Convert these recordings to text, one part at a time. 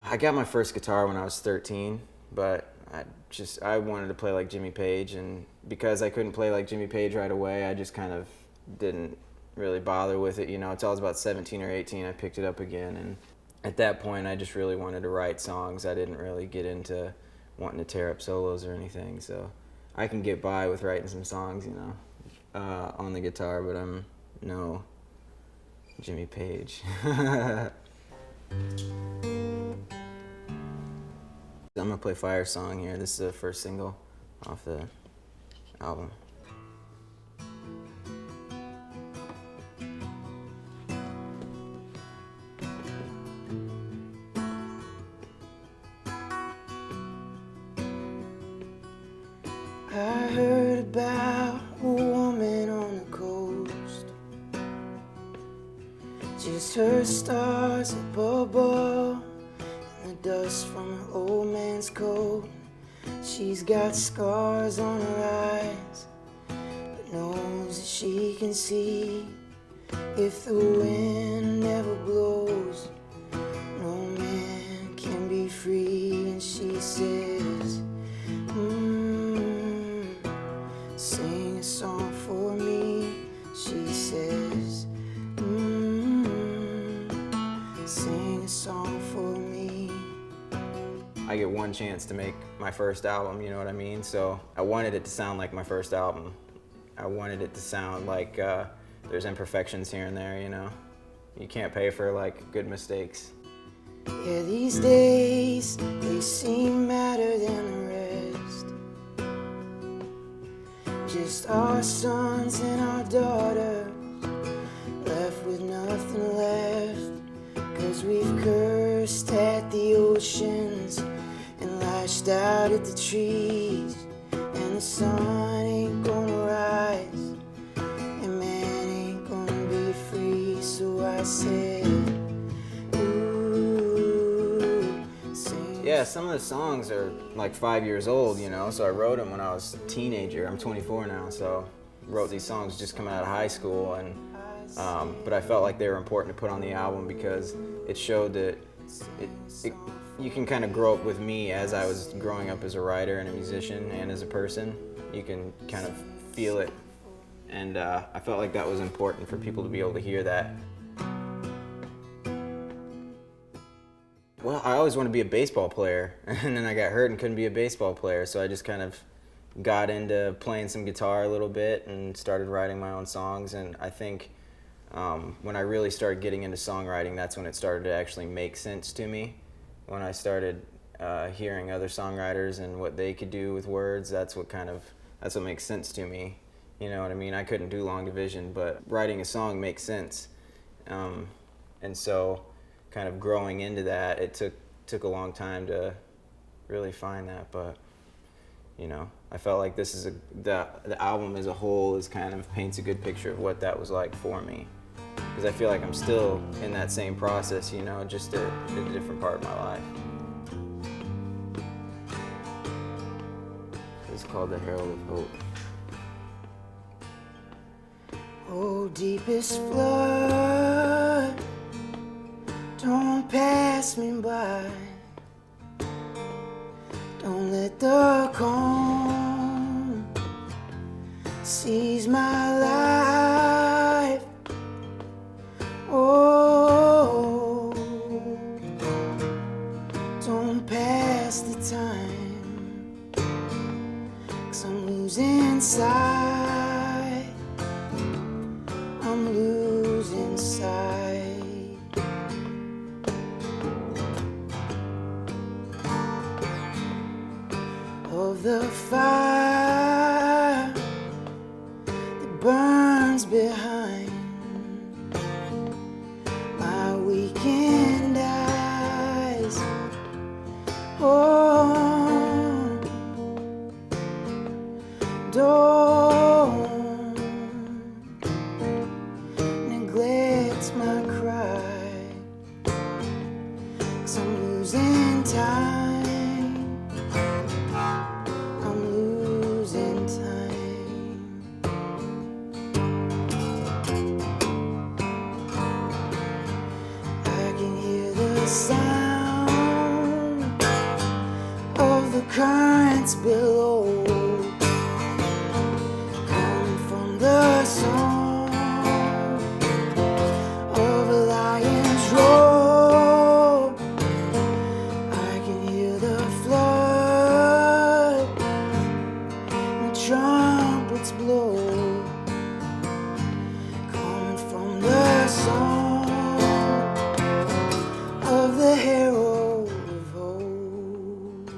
I got my first guitar when I was 13, but I wanted to play like Jimmy Page, and because I couldn't play like Jimmy Page right away, I just kind of didn't really bother with it. Until I was about 17 or 18, I picked it up again, and at that point, I just really wanted to write songs. I didn't really get into wanting to tear up solos or anything, so I can get by with writing some songs, on the guitar, but I'm no Jimmy Page. I'm gonna play Fire Song here. This is the first single off the album. I heard about a woman on the coast. Just her stars up above, and the dust from her old man's coat. She's got scars on her eyes, but knows that she can see. If the wind never blows, no man can be free. And she says, sing a song for me. She says, sing a song for me. I get one chance to make my first album, you know what I mean? So I wanted it to sound like my first album. I wanted it to sound like there's imperfections here and there, You can't pay for like good mistakes. Yeah, these days, they seem madder than the rest. Just our sons and our daughters, left with nothing left. 'Cause we've cursed at the oceans and lashed out at the trees. And the sun ain't gonna rise, and man ain't gonna be free. So I said, yeah, some of the songs are like 5 years old, so I wrote them when I was a teenager. I'm 24 now, so wrote these songs just coming out of high school, and but I felt like they were important to put on the album because it showed that you can kind of grow up with me as I was growing up as a writer and a musician and as a person. You can kind of feel it, and I felt like that was important for people to be able to hear that. Well, I always wanted to be a baseball player, and then I got hurt and couldn't be a baseball player, so I just kind of got into playing some guitar a little bit and started writing my own songs. And I think when I really started getting into songwriting, that's when it started to actually make sense to me. When I started hearing other songwriters and what they could do with words, that's what makes sense to me. You know what I mean? I couldn't do long division, but writing a song makes sense. And so kind of growing into that, it took a long time to really find that, but I felt like this is the album as a whole is kind of paints a good picture of what that was like for me, because I feel like I'm still in that same process, just at a different part of my life. It's called The Herald of Hope. Oh, deepest flood, don't pass me by. Don't let the calm seize my life. Oh, don't pass the time, 'cause I'm losing sight. I'm losing sight. Of the fire that burns behind my weakened eyes. Oh, don't neglect my cry, 'cause I'm losing time. Sound trumpets below, coming from the song of a lion's roar. I can hear the flood, the trumpets blow, coming from the song of the herald of hope,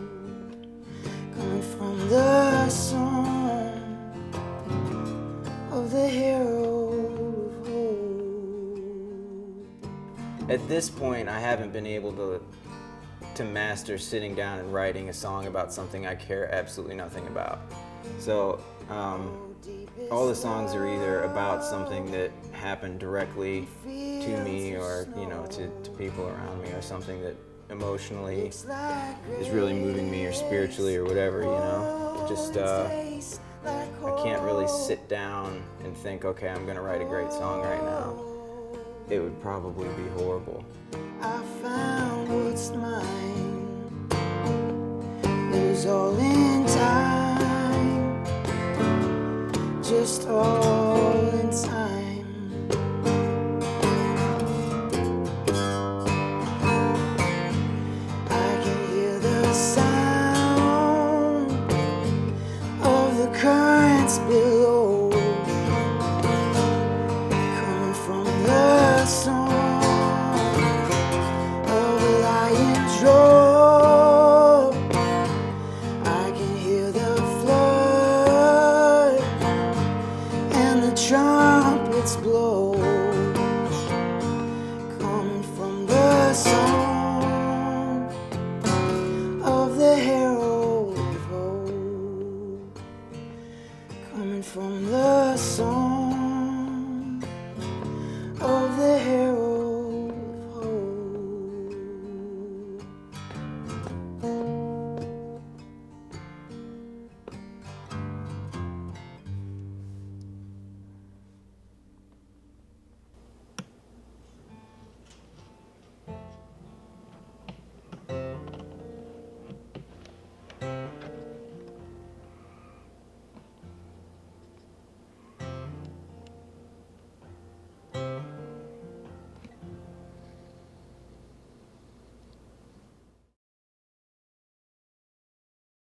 coming from the song of the herald of hope. At this point, I haven't been able to master sitting down and writing a song about something I care absolutely nothing about. So all the songs are either about something that happened directly to me, or to people around me, or something that emotionally is really moving me, or spiritually, or whatever. Just I can't really sit down and think, okay, I'm gonna write a great song right now. It would probably be horrible. I found